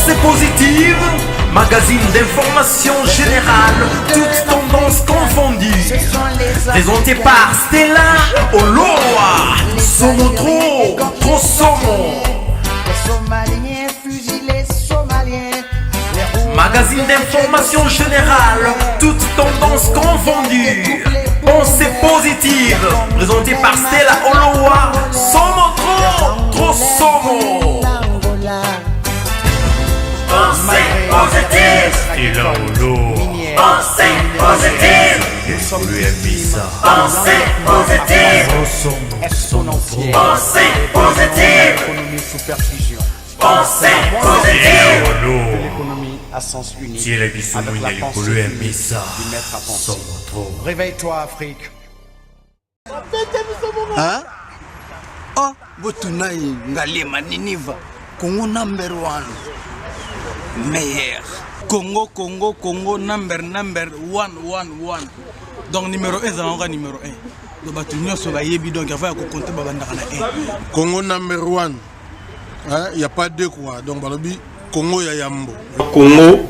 Pensée positive, magazine d'information générale, toutes tendances confondues. Présenté par Stella Oloa. Somo trop somo. Magazine d'information générale, toutes tendances confondues. Pensée positive, présenté par Stella Oloa. Somo trop somo. Pensée positive. Stella Oloa. Pensée positive. Pensée positive. Pensée positive. Pensée positive. L'économie à sens unique. Avec la pensée unique du maître à penser. Réveille-toi, Afrique. Hein? Oh, Botunai, Ngalema Niniva, Congo number one. Meilleur. Congo, number one. Donc numéro 1, c'est encore numéro 1. Donc Batunio sur la Yebi, donc il va compter Babanda 1. Congo number one. Il n'y a pas deux quoi. Donc Balobi, Congo Yayambo. Congo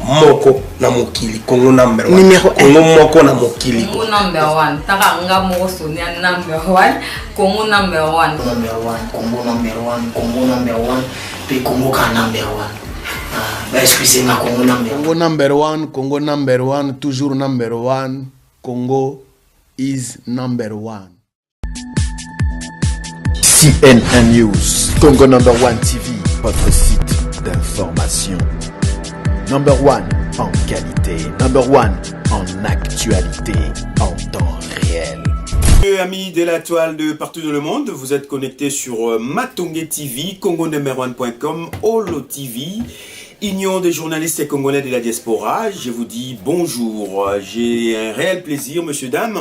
moko na mokili. Congo number one. Numéro 1. Congo moko na mokili. Congo number one. Takanga moko sonia number one. Congo number one. Congo number one. Puis Congo ka number one. Excusez-moi, Congo number one, toujours number one. Congo is number one. CNN News, Congo number one TV, votre site d'information. Number one en qualité, number one en actualité, en temps réel. Amis de la toile de partout dans le monde, vous êtes connectés sur Matonge TV, congo-number-one.com, Holo TV, Union des journalistes congolais de la diaspora. Je vous dis bonjour. J'ai un réel plaisir, monsieur, dame,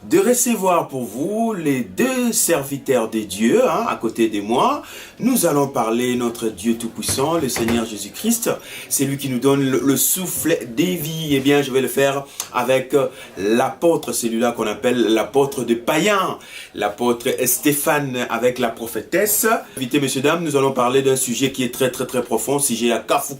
de recevoir pour vous les deux serviteurs de Dieu, à côté de moi. Nous allons parler notre Dieu Tout-Puissant, le Seigneur Jésus-Christ. C'est lui qui nous donne le souffle des vies. Eh bien, je vais le faire avec l'apôtre, celui-là qu'on appelle l'apôtre de païen, l'apôtre Stéphane avec la prophétesse. Invité, messieurs, dames, nous allons parler d'un sujet qui est très profond, sujet à Kafu.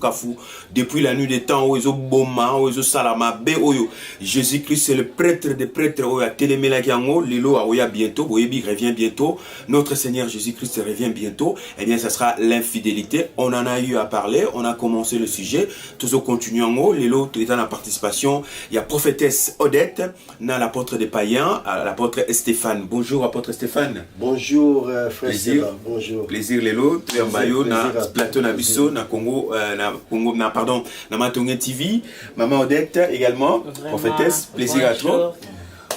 Depuis la nuit des temps, Oezo Boma, Oezo Salama, Oyo. Jésus-Christ, c'est le prêtre des prêtres, Oya Télémélagiango, Lilo Aoya bientôt, Boyebi revient bientôt. Notre Seigneur Jésus-Christ revient bientôt. Eh bien, ça sera l'infidélité. On en a eu à parler, on a commencé le sujet. Toujours continuons, Lilo, tout est dans la participation. Il y a prophétesse Odette, dans l'apôtre des païens, l'apôtre Stéphane. Bonjour, apôtre Stéphane. Bonjour, frère Plaisir. Bonjour. Plaisir, Lelo. Tuyambayo, na plateau na biso, na Congo, na Matonge TV. Maman Odette également, prophétesse. Plaisir à toi.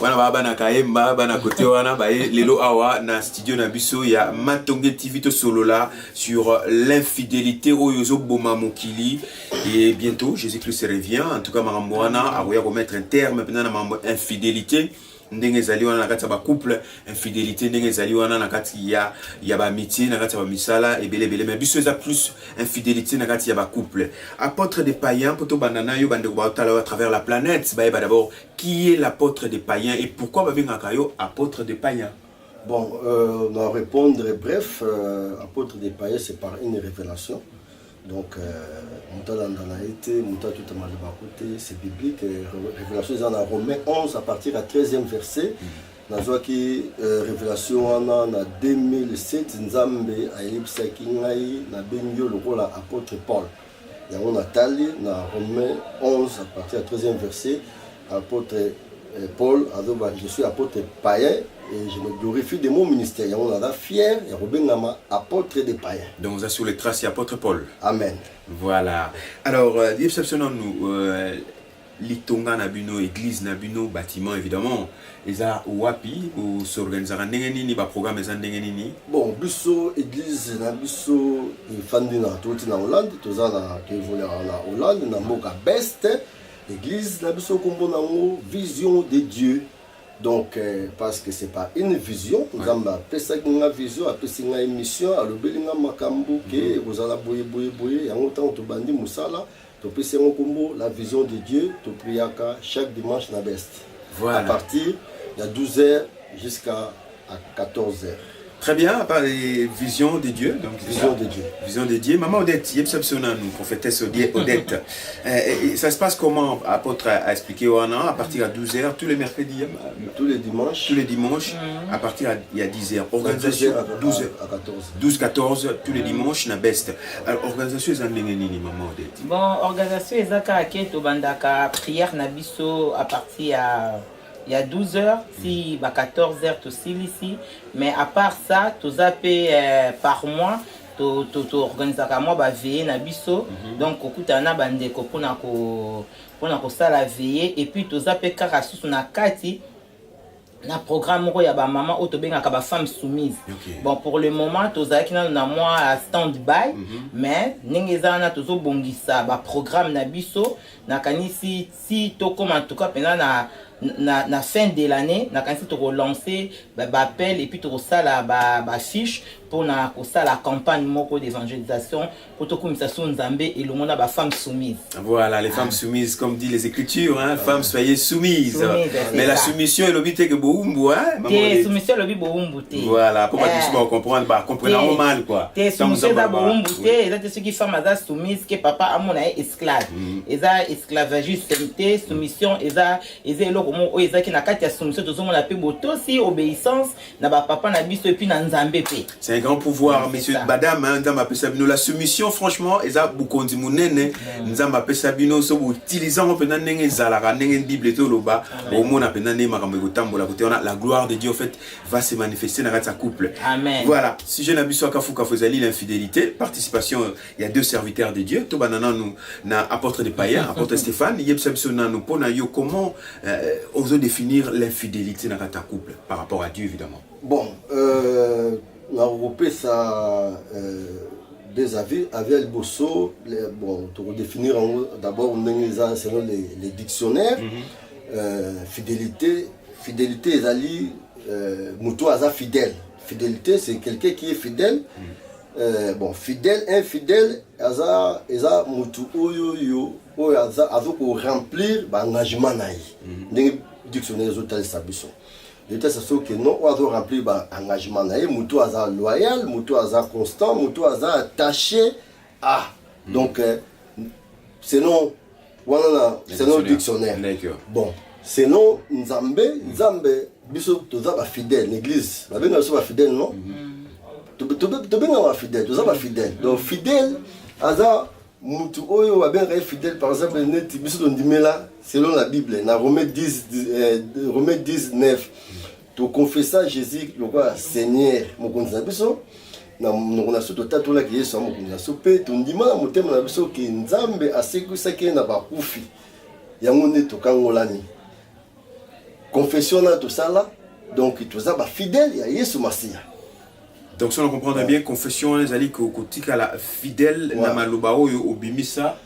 Wana baba na kaemba bana côté wana bae lelo awa na studio na biso ya Matonge TV to solola sur l'infidélité oyozo boma mokili et bientôt Jésus-Christ revient. En tout cas marambo wana awoya remettre un terme pendant na mambo infidélité. Ndenge zali wana nakati ya ba couple infidélité, ndenge zali wana nakati ya ba amitié, nakati ya ba misala ebele mais biso eza plus infidélité nakati ya ba couple. Apôtre des païens poto bandana yo bande ko ba à travers la planète, ba d'abord qui est l'apôtre des païens et pourquoi ba bengaka yo apôtre des païens? Bon, on va répondre bref. Apôtre des païens, c'est par une révélation. Donc, c'est biblique. Révélation est en Romains 11 à partir à 13e verset. Nazwa qui révélation en 2007 Nzambe ayebisaki ngai na benyo lokola apôtre Paul. Yango natali na Romains 11 à partir à 13e verset. Apôtre Paul adoba je suis apôtre païen et je me glorifie de mon ministère. On a fier et Robengama apôtre des païens. Donc on a sur les traces apôtre Paul. Amen. Voilà. Alors nous litonga nabino église nabino bâtiment évidemment eza wapi ou s'organisera ndenge nini ba programme eza ndenge nini? Bon biso église na biso fandi na toti na Hollande tozana ke voler na Hollande na mboka best. L'église, la vision de Dieu. Donc, parce que ce n'est pas une vision, nous avons une vision, une émission, vous allez boyer, la vision de Dieu, chaque dimanche na best. Voilà. À partir de 12h jusqu'à 14h. Très bien, à part les visions de Dieu. Donc, vision de Dieu. Vision de Dieu. Maman Odette, nous prophétesse Odette. Ça se passe comment, apôtre a expliqué à partir de 12h, tous les mercredis, tous les dimanches. Tous les dimanches, à partir de 10h. Organisation 12h à 14h, tous les dimanches, na best. Alors, organisation, c'est Maman Odette. Bon, organisation, c'est la prière Nabiso à partir il y a 12h, si 14h, tout ici. Mais à part ça, tout as par mois, tout organise à moi, veiller Nabiso. Donc, au coup, tu as un bandeko pour la veiller. Et puis, tout as Karasus na Kati. Na programme où il y a ba maman autobenga ka ba femme soumise. Bon pour le moment tozaki na moi stand by mais ningeza na tozo bongisa ba programme na biso na kanisi si to comme en tout cas pendant na fin de l'année na kanisi to relancer ba appel et puis to sala ba fiche pour na ko sala campagne moko d'évangélisation pour to communication nzambe et le monde ba femme soumise. Voilà les femmes soumises comme dit les Écritures hein, femmes soyez soumises. Mais la soumission est l'obité que boumbu hein. Soumission est l'obité boumbu. Voilà pour pas que comprendre bah comprendre mal quoi. Soumission da boumbu té et ça ce qui femme a soumise que papa a mon esclave. Eza esclavagisme soumission eza lo como eza ki na kati ya soumission to zomona pe boto si obéissance na ba papa na biso et puis na nzambe pe. C'est un grand pouvoir messieurs madame hein nzamba pesabino la soumission franchement eza bukondi munene nzamba pesabino so utilisant pendant ndenge zalaka ndenge bible to loba au mona pendant ne makambo ko tambola côté on a la gloire de Dieu en fait va se manifester dans sa couple. Amen. Voilà, sujet na biso akafuka fozali l'infidélité, participation il y a deux serviteurs de Dieu, to banana nous na apôtre des païens, apôtre Stéphane, yebsabso na nous pona yo comment oser définir l'infidélité dans ta couple par rapport à Dieu évidemment. Bon, on a regroupé ça des avis avec le bosso, bon, pour définir d'abord selon les dictionnaires, fidélité, ezali muto aza fidèle. Fidélité c'est quelqu'un qui est fidèle. Bon, fidèle, infidèle, aza mutu oyo aza ko remplir ba engagement naï. Ndenge dictionnaire zotal sabiso. L'état c'est que non on doit remplir ba engagement naï, mutu aza loyal, mutu aza constant, mutu aza attaché à. Donc selon dictionnaire. Bon, selon Nzambe biso toza ba fidèle l'église. Ba benga so ba fidèle non? Fidèle, fidèle. Donc fidèle, aza mutu oyo wa benga fidèle par exemple net biso ndimela selon la Bible na Romains 19 to confessa Jésus le roi Seigneur mokonzi na biso na mona so tata la ki Yesu mokonzi na so pe to ndima motema na biso ke Nzambe asekusaki na bakufi yango ne to kangolani confession na to sala donc toza ba fidèle ya Yesu Masia. Donc si on comprend bien, confession les ali kotika la fidèle na maloba oyo obimisa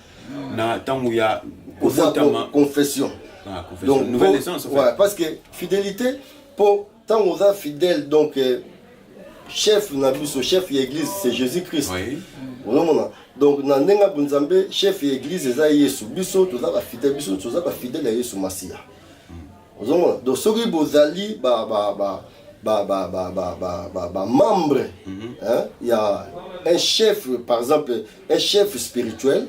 na tango ya confession. Ah, confession. Donc nouvelle naissance en fait. Ouais, parce que fidélité pour tango za fidèle donc chef na biso chef l'église c'est Jésus-Christ. Oui. Donc na nenga bunzambe chef l'église eza Yesu biso toza ba fidèle biso toza ba fidèle ya Yesu Masia. Donc soki bozali membre, il y a un chef, par exemple, un chef spirituel,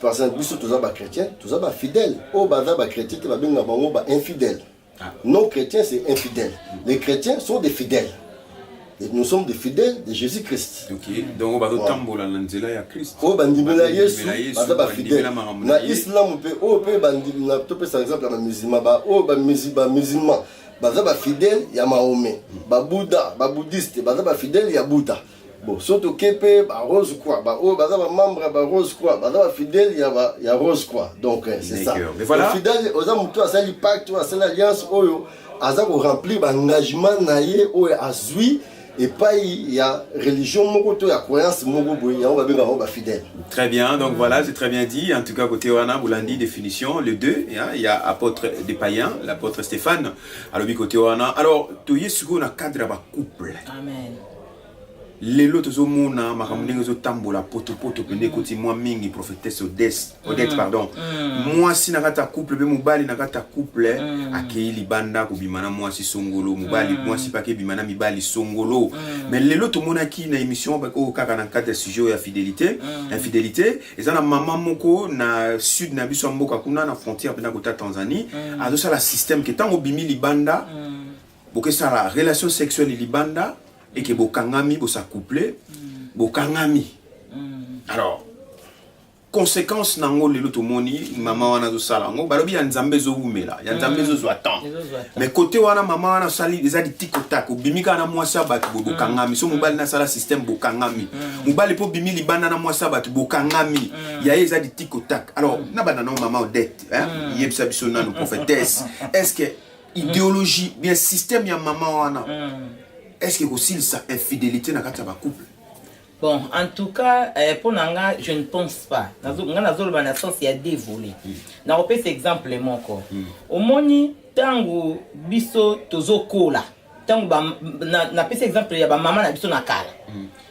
par exemple, tous les chrétiens, tous les fidèles, ou les chrétiens qui sont infidèles. Non chrétiens, c'est infidèles. Les chrétiens sont des fidèles. Et nous sommes des fidèles de Jésus-Christ. Donc, on va tambola nanzela ya Christ. Oh bandimela Yesu, ba fidèle. Na Islam pe bandimela to par exemple na musulman musulman. Baza ba fidèle ya Mahomet, ba Bouddha, ba bouddhiste, baza ba fidèle ya Bouddha. Bon, surtout kepe ba rose croix, ba baza ba membre ba rose croix, baza ba fidèle ya rose croix. Donc c'est ça. Mais voilà. Fidèle oza mutu asali pacte, asali alliance oyo, aza ko remplir ba engagement na ye oyo azui. Et pas il y a religion moko to ya croyance moko boy ya on va bien ba fidèle. Très bien, donc voilà, c'est très bien dit. En tout cas côté Wana Boulandi définition le 2, il y a apôtre des païens, l'apôtre Stéphane, alors côté Wana. Alors tu y sur na cadre ba couple. Amen. lelo tozomona makambo ndenge ezotambola potopoto pende koti mwa mingi prophétesse Odette pardon mwasi na kata couple be mobali na kata couple akei libanda kobima na mwasi songolo mobali mwasi pake bima na mibali songolo mais lelo tomonaki na émission bako kaka na kata sujet ya infidélité eza na mama moko na sud na biso mboka kuna na frontière pena kota Tanzanie azo la système que tango bimi libanda boke ça la relation sexuelle libanda et que bokangami bo s'accouplé bokangami alors conséquence nango lelo to moni mama wana zo sala ngo balobi ya nzambe zo umela ya nzambe zo attend mais côté wana mama wana sali des adi tikotak obimika na mwasa batu bokangami so mobali na sala système bokangami mobali po bimi libanda na mwasa batu bokangami ya eza di tikotak alors na bana na mama Odette yebisa biso na no prophétesse est-ce que idéologie bien système ya mama wana est-ce que aussi ça infidélité na kata ba couple? Bon, en tout cas, pour Nanga, je ne pense pas. Dans le sens, il y a des volets. Dans le cet exemple, mon corps. Au moni, tango biso tozo kola. Tango na pese exemple, il y a maman na biso na kala.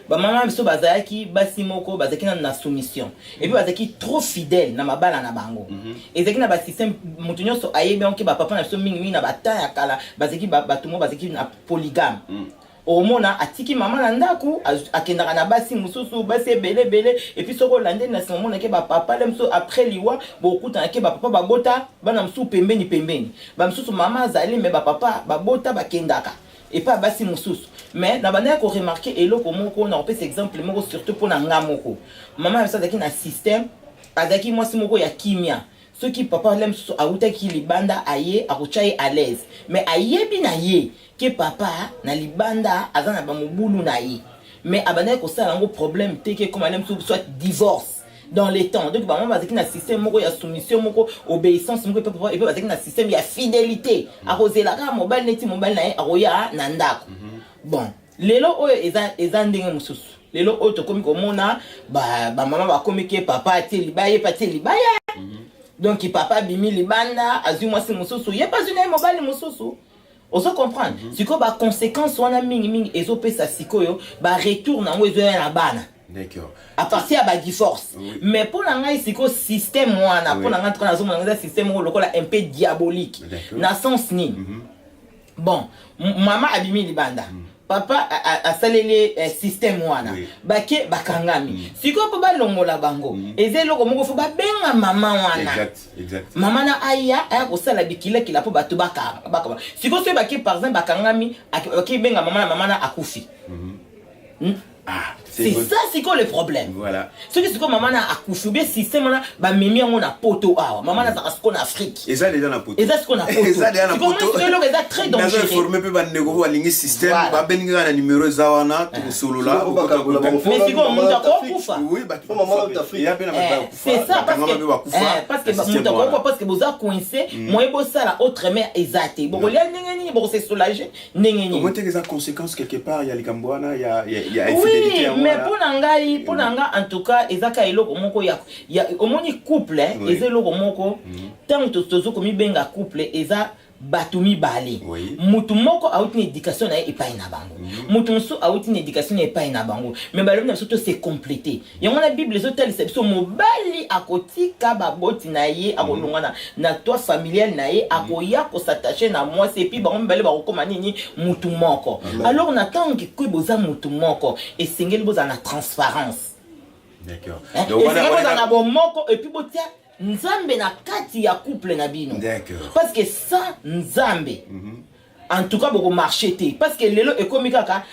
Maman biso bazaki basimoko bazaki na soumission. Et puis bazaki trop fidèle na mabala na bango. Et zaki na ba système mutunyo so ayebe onke ba papa na biso mingi na bata ya kala bazaki batumo bazaki na polygame. Omona atiki mama na ndaku akendaka na basi mususu basi belé et puis soko lande na simona ke ba papa le musu après liwa bokuta ke ba papa babota bana musu pembeni ba mususu mama azali mais ba papa babota bakendaka et pas basi mususu mais na bana ko remarquer eloko moko na opé exemple moko surtout pour na ngamoko mama azaki na système azaki mwasi moko ya kimia ceux qui papa l'aime a outa qui libanda aye akuchai à l'aise mais aye binaye que papa na libanda azana ba mobulu na ye mais abana ko ça un problème te que comme l'aime soit divorce dans les temps donc ba maman bazaki na système moko ya soumission moko obéissance moko papa et puis bazaki na système ya fidélité a kozela ka mobile neti mobile na ye akoya na ndako bon lelo oyo eza ndenge mususu lelo oyo tokomi komona ba mama bakomi ke papa ati libaye pati libaya donc papa bimi libanda azu mwasi mususu ye pas une mobile mususu oso comprendre siko ba conséquence wana mingi ezo pesa sikoyo ba retour na ngo ezo na bana d'accord à partir à ba divorce mais pour la ngai siko système wana pour la ngai tona zo mona système ngo lokola un peu diabolique na sens ni bon mama abimi libanda papa a salele système wana bake bakangami siko po balongola bango ezelo moko fo ba benga mama wana exact mama na aya ko sala bikila kila po batu baka siko so bake par exemple bakangami aki benga mama na akufi c'est ça c'est quoi le problème voilà ce qui c'est comme maman na akufi bien système na ba memi ngo na poto awa maman na ça qu'on Afrique et ça déjà na poto et ça ce qu'on a poto et ça déjà na poto c'est le gars très dangereux na former pe ba nego ba lingi système ba benga na numéro za wana to solo là mais c'est comme muta ko kufa oui ba maman d'Afrique ya bena ba kufa c'est ça parce que muta ko parce que boza coincé moi bo ça la autre mais exact bon les ngeni bon c'est soulager ngeni comment est-ce que conséquence quelque part il y a les Cambouana il y a infidélité mais pour nanga en tout cas ezaka eloko moko ya omoni couple eza eloko moko tant tozo komi benga couple eza batumi bali mutu moko auti éducation na epai na bango mutu musu auti éducation na epai na bango mais balobi na surtout c'est complété yango na bible zotel c'est so mobali akotika baboti na ye akolonga na toi familial na ye akoya ko s'attacher na moi c'est puis bango mbale bakoma nini mutu moko alors na tant que boza mutu moko et singeli boza na transparence d'accord donc boza na bon moko et puis botia nzambe na kati ya couple na bino d'accord parce que ça nzambe en tout cas beaucoup marché parce que lelo ekomi kaka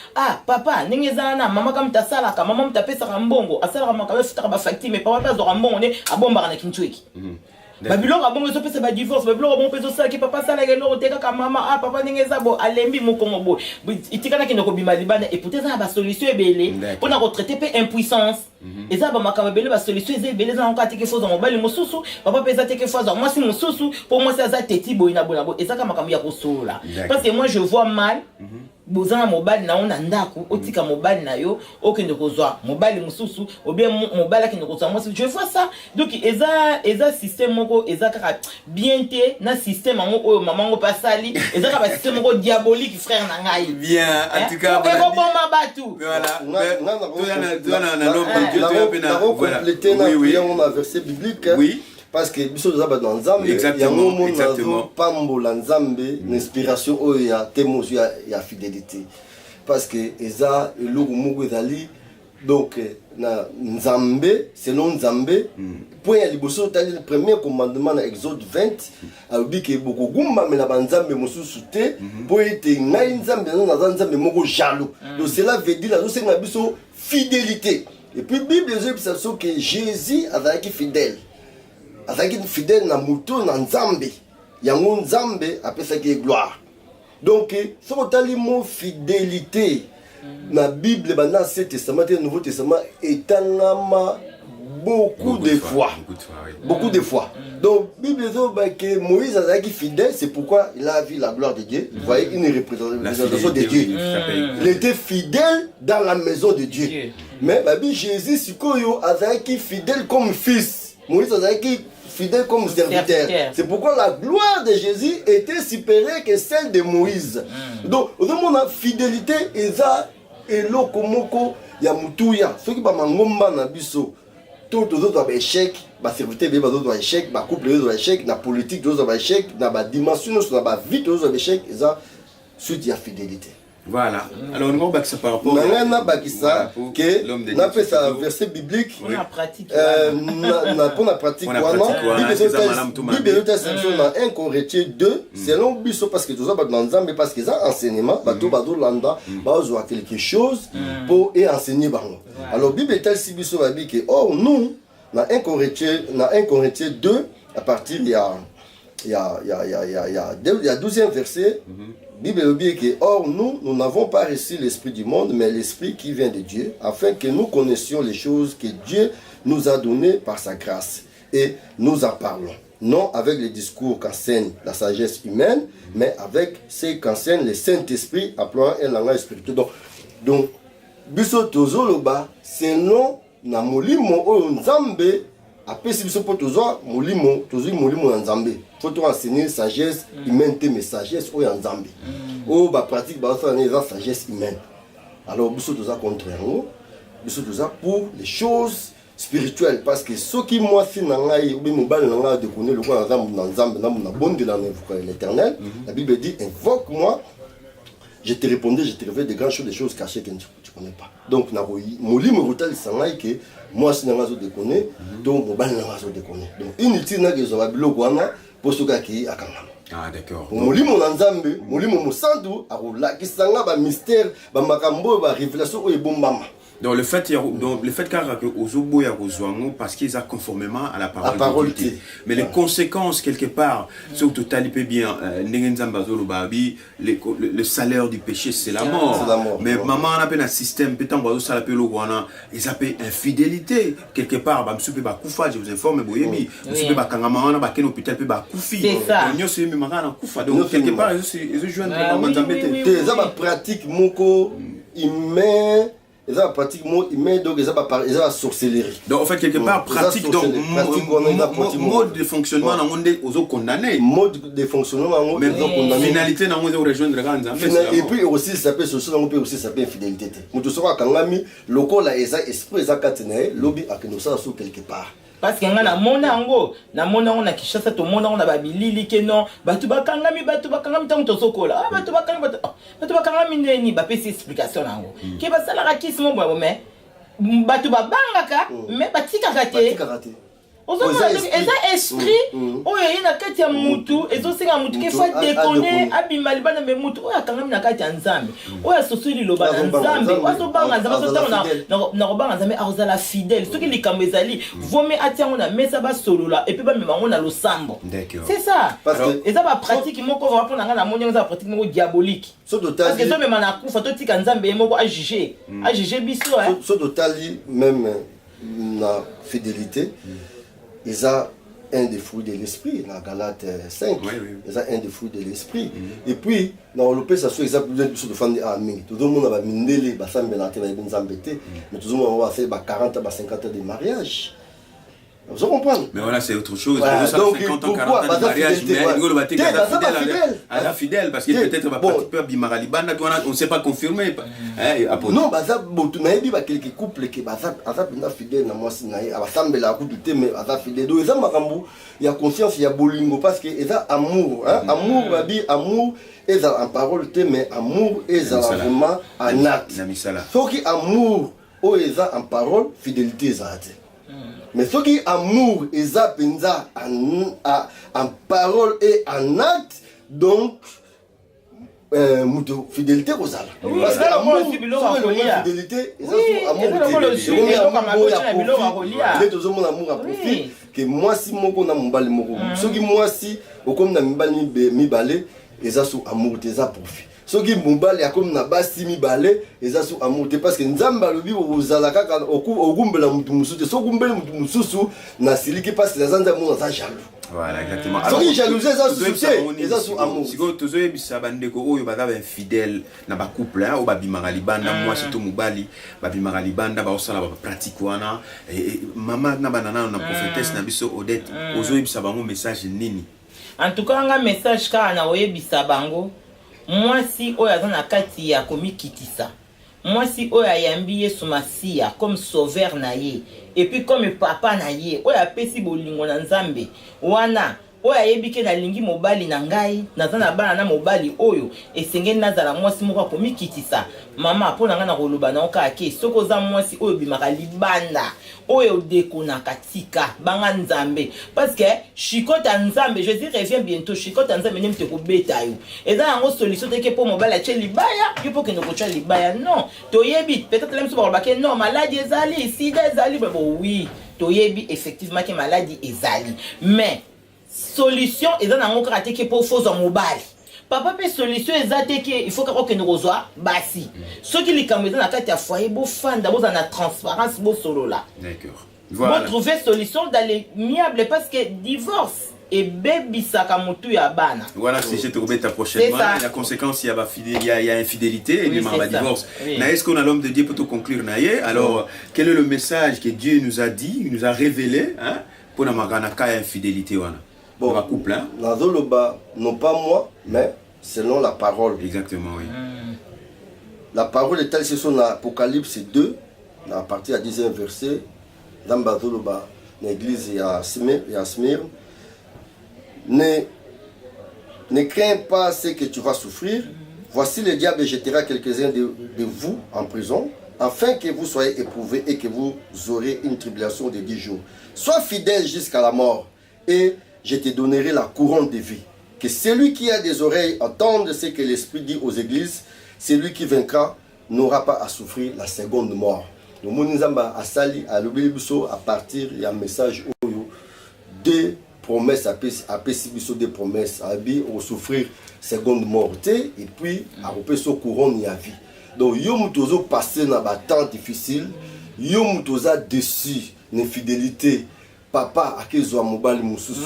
papa ndenge zana mama kam tasala ka mama mtapesa ka mbongo asala ka maka fitaka ba facture mais papa pas zo mbongo ne abomba na kinchweki babiloko abongo zo pesa ba divorce babiloko bon peso sala ki papa sala ke loko teka ka mama papa ndenge za bo alembi mokongo bo itikana ki ndoko bima libana et peut-être ba solution ebele pour na retraiter pe impuissance et ça ba makaba bele ba solution ebele za encore teke foza mobile mosusu papa pesa teke foza moi si mosusu pour moi ça za teti bo ina bona bo et ça ka makamba ya kosola parce que moi je vois mal bozana mobali na ona ndako otika mobali na yo okende kozwa mobali mususu ou bien mobali akende kozwa mwasi. Je vois ça. Donc eza système moko eza kaka bien te na système ango oyo maman ngo pasali eza ka ba système moko diabolique frère na ngai. Bien, en tout cas voilà. Bon batu. Voilà. On a versé biblique. Oui. Parce que biso za ba dans nzambe ya ngomo na pambola nzambe l'inspiration o ya temos ya fidélité. Parce que eza eloko moko ezali donc na nzambe selon nzambe point ya liboso tali le premier commandement na Exode 20 alobi ke boko gumba mena ba nzambe mosusu te po ete ngai nzambe na nzambe moko jaloux. Donc cela veut dire la senga biso fidélité. Et puis Bible dit que Jésus azalaki fidèle. Azalaki fidèle na muto na nzambe. Yango nzambe apesaki gloire. Donc ce tali mo fidélité na Bible dans l'Ancien Testament et le Nouveau Testament etangama beaucoup de fois. Beaucoup de fois. Donc Bible dit que Moïse azalaki fidèle, c'est pourquoi il a vu la gloire de Dieu. Vous voyez une représentation de Dieu. Il était fidèle dans la maison de Dieu. Mais Jésus sikoyo azalaki fidèle comme fils. Moïse azalaki fidèle comme serviteur. C'est pourquoi la gloire de Jésus était supérieure que celle de Moïse. Donc, au monde la fidélité eza eloko moko ya mutuya. Ceux qui ba mangomba na biso, tous les autres ba échec, ba serviteur ba autres échec, ba couple ba échec, na politique d'autres ba échec, na ba dimension na ba vie d'autres ba échec, eza suite ya fidélité. Voilà. Alors, on va ça par rapport à que n'a fait sa verset biblique. On a pratique. On a pratique. Bible dans 1 Corinthiens 2, selon Bisso parce que tout ça dans Nzambe parce que ça enseignement, bateau bado landa, bazo quelque chose pour et enseigner bango. Alors Bible tel si Bisso va dire que oh nous dans 1 Corinthiens 2 à partir il y a 12e verset. Bible dit que or nous n'avons pas reçu l'esprit du monde, mais l'esprit qui vient de Dieu, afin que nous connaissions les choses que Dieu nous a données par sa grâce. Et nous en parlons, non avec les discours qu'enseigne la sagesse humaine, mais avec ce qu'enseigne le Saint-Esprit, appelant un langage spirituel. Donc, biso tozoloba, selon na molimo o nzambe, apesi biso po tozwa molimo na nzambe. Faut enseigner sagesse humaine, mais sagesse ou en Zambie. Ou bah pratique bah sagesse humaine. Alors biso toza contraire, biso toza pour les choses spirituelles parce que ceux qui moi si nangai ou bien mobile nanga de connaître le quoi dans Zambie na bonne de l'Éternel. La Bible dit invoque-moi, je te répondrai, je te révèle de grandes choses, des choses cachées que tu ne connais pas. Donc na molimo rotal sangai que moi si nanga zo de connaître, donc mobile nanga zo de connaître. Donc inutile na que zo ba biloko wana. Ah d'accord. Molimo na nzambe, molimo musantu akolakisanga ba mystère, ba makambo, ba révélation oyo bombama. Donc le fait que Ozobo ya Kozwango parce qu'ils ont conformément à la parole de Dieu. Mais les conséquences quelque part, surtout talipé bien, le salaire du péché c'est la mort. Mais maman on appelle un système pétant ça l'appelle le guana, ils appellent infidélité quelque part. Bah monsieur ba kufa, je vous informe boyebi. Monsieur ba kangama on a ba ken hôpital pe ba kufi. C'est ça. Nyo c'est mi makana kufa. Donc quelque part ils joignent vraiment zambete. Ça va pratique moko humain. Ils ont pratiquement donc ils ont la sorcellerie. Donc en fait quelque part pratique donc mode de fonctionnement dans monde aux autres condamnés. Mode de fonctionnement dans monde condamné. Finalité dans monde rejoindre Ganza. Et puis aussi ça peut social on peut aussi ça peut infidélité. Mutu sera kangami local là esprit za katene lobby akenosa sur quelque part. Parce que na mona ngo na Kishasa to mona on a babilili ke non batu bakangami tango tosokola batu bakangami neni ba pesi explication nango ke basala rakismo bo mais batu babangaka mais batika kate ozomona eza esprit oyo yina kati ya mutu ezosenga mutu ke fa déconner abimali bana me mutu oyo akangami na kati ya nzambe oyo sosili loba na nzambe ozobanga nzambe sotana na robanga nzambe azala fidèle soki likambo ezali vome atiango na mesa basolola et puis ba memango na losambo. C'est ça. Eza ba pratique moko va pona nga na monyo eza pratique moko diabolique. Parce que to mema na kufa to tika nzambe moko a juger biso so totali même na fidélité. Ils ont un des fruits de l'esprit, dans Galate 5, ils ont un des fruits de l'esprit. Et puis, dans le pays, ça soit exactement de faire des amis. Tout le monde a mindé, mais tout le monde a fait 40 à 50 ans de mariage. Vous comprenez? Mais voilà, c'est autre chose. Voilà, donc, 50 ans, 40 ans de mariage, mais fidèle, parce qu'il peut-être va participer à Bimaralibanda, on ne sait pas confirmer. Non, il y a quelques couples qui sont fidèles, il y a conscience, il y a bolingo, parce qu'il y a amour. Amour, il y a en parole, mais amour, il y a vraiment en acte. Sauf que amour, il y a en parole, fidélité, mais ce qui est amour, et ça, en parole et en acte, donc, fidélité aux âmes. Parce que l'amour, fidélité, amour à profit, que moi, si mon qu'on a mon bal, ce qui moi, si, au comme na mi balé, et ça, sous amour, et ça profit. Ce qui mobile comme na basi mi balé et ça sous amour parce que nzamba lobi ozalaka okumbela mutu mususu so kumbela mutu mususu na siliki parce que nzamba mo na jaloux. Voilà, exactement. Alors qui jalousie ça sous amour. Si vous tozo yebisa bandeko oyo baza ba infidèle na ba couple o ba bimaka libanda moi surtout mobali ba bimaka libanda ba osala ba pratique wana mama na banana na prophétesse na biso Odette ozo yebisa bango message nini. En tout cas un message ka na oyebisa bango. Moi si oya na kati ya komikitisa. Moi si oya yambi Yesu Masia comme sauveur na ye et puis comme papa na ye oya pesi bolingo na Nzambe wana oya yebike na lingi mobali na ngai nazana bana na mobali oyo esengeli nazala mwasi moko komikitisa mama pona nga na koloba na oka ke soko za mwasi oyo bimaka libanda oyo dekona katika banga Nzambe parce que chikota Nzambe je dis reviens bientôt chikota Nzambe nem te kobeta yo eza yango solution te ke po mobali ache libaya yo po ke ndoko cha libaya non toyebi peut-être même so ba ke non maladie ezali sida ezali bon oui toyebi effectivement que maladie ezali mais solution eza na ngoko ateke po foza mobali papa pe solution ezate ke il faut que nous reçoit basi ceux qui likambo eza na kati ya foyer bo fanda bo na transparence bo solo là d'accord voilà bon trouver solution dans les miables parce que divorce et bebisaka mutu ya bana voilà si je te remets prochainement la conséquence il y a infidélité et oui, même divorce oui. Est-ce qu'on a l'homme de Dieu pour tout conclure naie alors quel est le message que Dieu nous a dit il nous a révélé hein pour na magana ka infidélité wana. Bon, couple, hein? Non pas moi, mais selon la parole. Exactement, oui. La parole est telle, c'est son Apocalypse 2, à partir du 10e verset, dans l'église et à Smyrne. Ne crains pas ce que tu vas souffrir. Voici le diable jettera quelques-uns de vous en prison, afin que vous soyez éprouvés et que vous aurez une tribulation de 10 jours. Sois fidèle jusqu'à la mort, et je te donnerai la couronne de vie. Que celui qui a des oreilles entende ce que l'Esprit dit aux églises. Celui qui vaincra n'aura pas à souffrir la seconde mort. Le Mounizamba a sali à l'Obélibuso à partir il y a un message où deux promesses à Pessibiso des promesses à souffrir seconde mort et puis à repasser couronne y a vie. Donc yom tozo passé dans un temps difficile, yom toza déçu l'infidélité. Papa akezo mobali mususu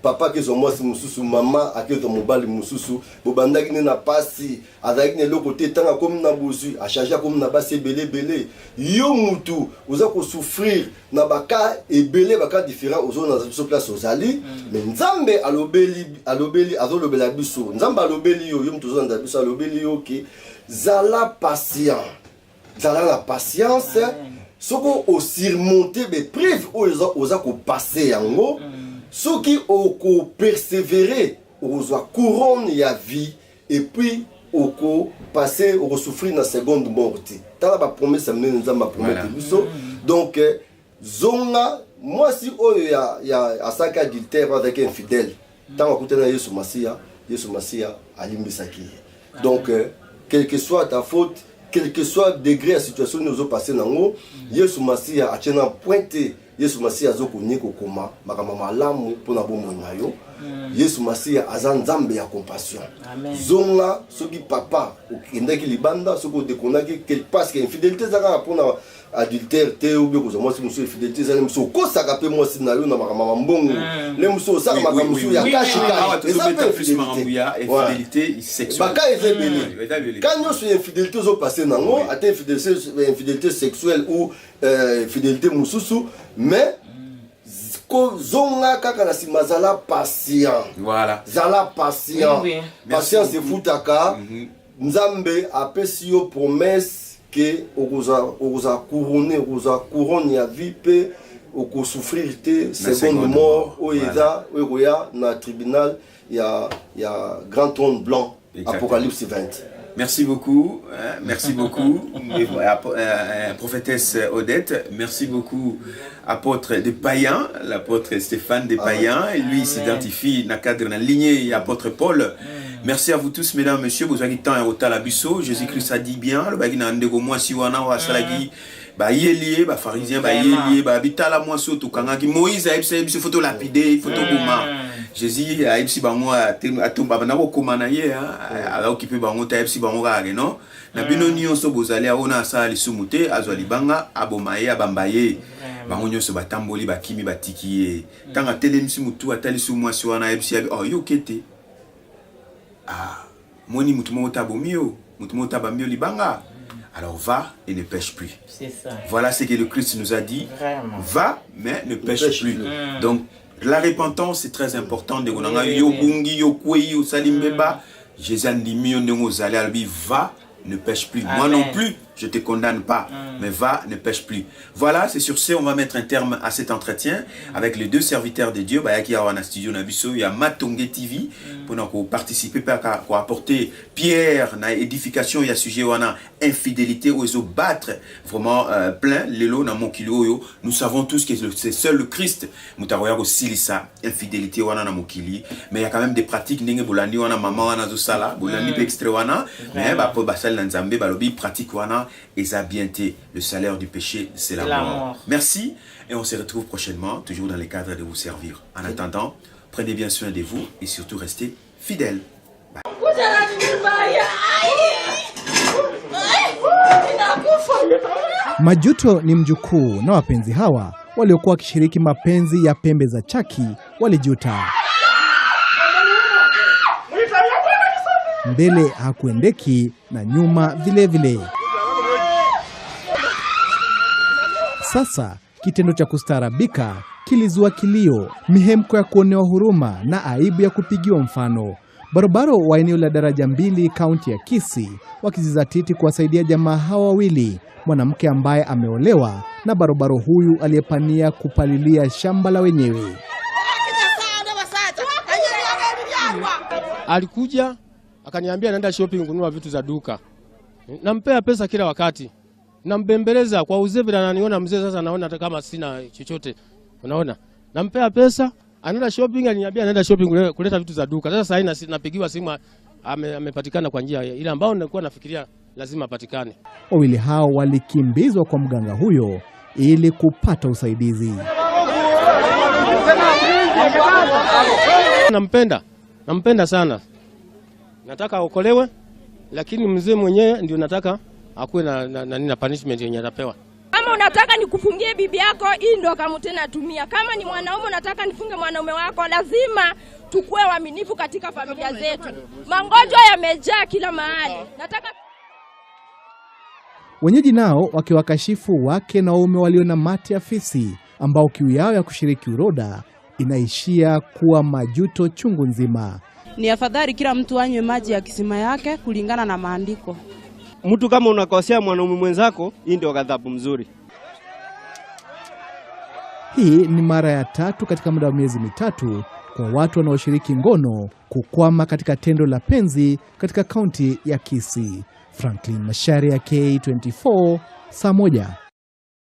papa akezo mwasi mususu mama akezo mobali mususu bobandaki na pasi azaki ne lokote tanga comme na bozu a charger comme na basi belé yo mutu oza ko souffrir na baka ebele baka différent ozo na so place ozali mais Nzambe alobeli azolobela biso Nzambe alobeli yo mutu ozo na biso alobeli yo ki zala patient zala la patience ce qu'on surmonté des preuves aux a passé en haut, ce qui ont persévéré aux a couronne y a vie et puis aux passé aux souffrir dans seconde mort. T'as la promesse à mener dans ma promesse donc zonga moi si il y a 5 adultères avec un fidèle tant à côté de Yesu Masia alimbisaki donc quelle que soit ta faute quel que soit le degré de la situation que nous avons passé dans le Yesu Masia a tenu pointé Yesu Masia a zoko nyeko koma makama malamu pour na bomo nayo Yesu Masia aza nzambe ya compassion. Amen. Zonga soki papa okendaki libanda soko dekonaki parce que infidélité zaka pona adultère te ou bien ko moi si infidélité za muso ko saka pe moi si na yo na makama mbongo le muso saka makama muso ya kashika infidélité sexuelle baka ezebeli quand nous sur infidélité zo passer nango ate infidélité sexuelle ou infidélité mususu mais ko zonga kaka na simazala patient. Voilà. Zala patient. Oui, oui. Patience c'est futaka. Nzambe apesi yo promesse que oza couronne ya vie pe oko souffrir te seconde mort oeza oya na tribunal ya grand trône blanc. Apocalypse 20. Merci beaucoup, merci beaucoup, prophétesse Odette, merci beaucoup, apôtre des païens, l'apôtre Stéphane des païens, et lui s'identifie dans le cadre de la lignée apôtre Paul. Merci à vous tous, mesdames, messieurs, vous avez temps et au talabiso, Jésus-Christ a dit bien, le bagina andego moi si wana wa salagi, ba yelié, ba pharisien, ba yelié, ba bitala moi surtout kangaki Moïse a ébsé photo lapidé, photo bouma. Jésus a ébsé bango a tomba na ko komana ye a occupé bango ta ébsé bango rage non. Na bino nyonso bozali aona sali sumute azwali banga abomaye abambaye. Bango nyonso batamboli bakimi batikiye. Tanga telemisi mutu atali sumwa si wana ébsé oh yo kete. Ah, moni mutu mo tabomio, mutu mo tabamio libanga. Alors va et ne pêche plus. C'est ça. Voilà ce que le Christ nous a dit. Vraiment. Va mais ne pêche plus. Donc la repentance c'est très important. De gonanga yo bungi yo kwei yo salimbeba. Jésus a dit million de mots aller albi va ne pêche plus. Amen. Moi non plus, je te condamne pas, mais va ne pêche plus. Voilà, c'est sur ce on va mettre un terme à cet entretien avec les deux serviteurs de Dieu. Bah qui a un studio nabiso, il y a Matonge TV pour participer pour apporter pierre na édification, il y a sujet wana infidélité ou ils battre vraiment plein l'élo na mon kilo yo. Nous savons tous que c'est seul le Christ mutaroya aussi ça infidélité wana na mokili, mais il y a quand même des pratiques ndenge bolandi wana mama wana zo sala, bolandi pe extrait wana, mais bah pour basal na nzambe balobi pratique wana et bienté le salaire du péché c'est la mort. Merci et on se retrouve prochainement toujours dans les cadres de vous servir. En attendant, prenez bien soin de vous et surtout restez fidèles. Bye. Majuto ni mjukuu na wapenzi hawa waliokuwa wakishiriki mapenzi ya pembe za chaki walijuta. Mbele hakuendeki na nyuma vile vile. Sasa kitendo cha kustaarabika kilizua kilio, mihemko ya kuonewa huruma na aibu ya kupigiwa mfano. Barobaro wa eneo la Daraja Mbili kaunti ya Kisii wakizizatiti kuwasaidia jamaa hawa wawili, mwanamke ambaye ameolewa na barobaro huyu aliyepania kupalilia shamba la wenyewe. Alikuja akaniambia naenda shopping kununua vitu za duka. Nampea pesa kila wakati. Nambembeleza kwa uzembe na ananiona mzee sasa naona kama sina chochote. Unaona? Nampea pesa, anaenda shopping, aliniambia anaenda shopping kuleta vitu za duka. Sasa haina napigiwa simu amepatikana kwa njia ile ambayo nilikuwa nafikiria lazima apatikane. Wawili hao walikimbizwa kwa mganga huyo ili kupata usaidizi. Nampenda sana. Nataka aokolewe, lakini mzee mwenyewe ndio nataka akuwe na punishment yenye atapewa. Kama unataka nikufungie bibi yako, hii ndio kama tena tumia. Kama ni mwanaume unataka nifunge mwanaume wako, lazima tukue waaminifu katika familia zetu. Magonjwa yamejaa kila mahali. Wenyeji nao wakiwakashifu wake na waume walio na mate ya fisi ambao kiu yao ya kushiriki uroda inaishia kuwa majuto chungu nzima. Ni afadhali kila mtu anywe maji ya kisima yake kulingana na maandiko. Mtu kama unakosea mwanaume mwenzako, hii ndio ghadhabu mzuri. Hii ni mara ya 3 katika muda wa miezi mitatu kwa watu wanaoshiriki ngono kukwama katika tendo la penzi katika kaunti ya Kisii. Franklin Masharia, K24, saa 1.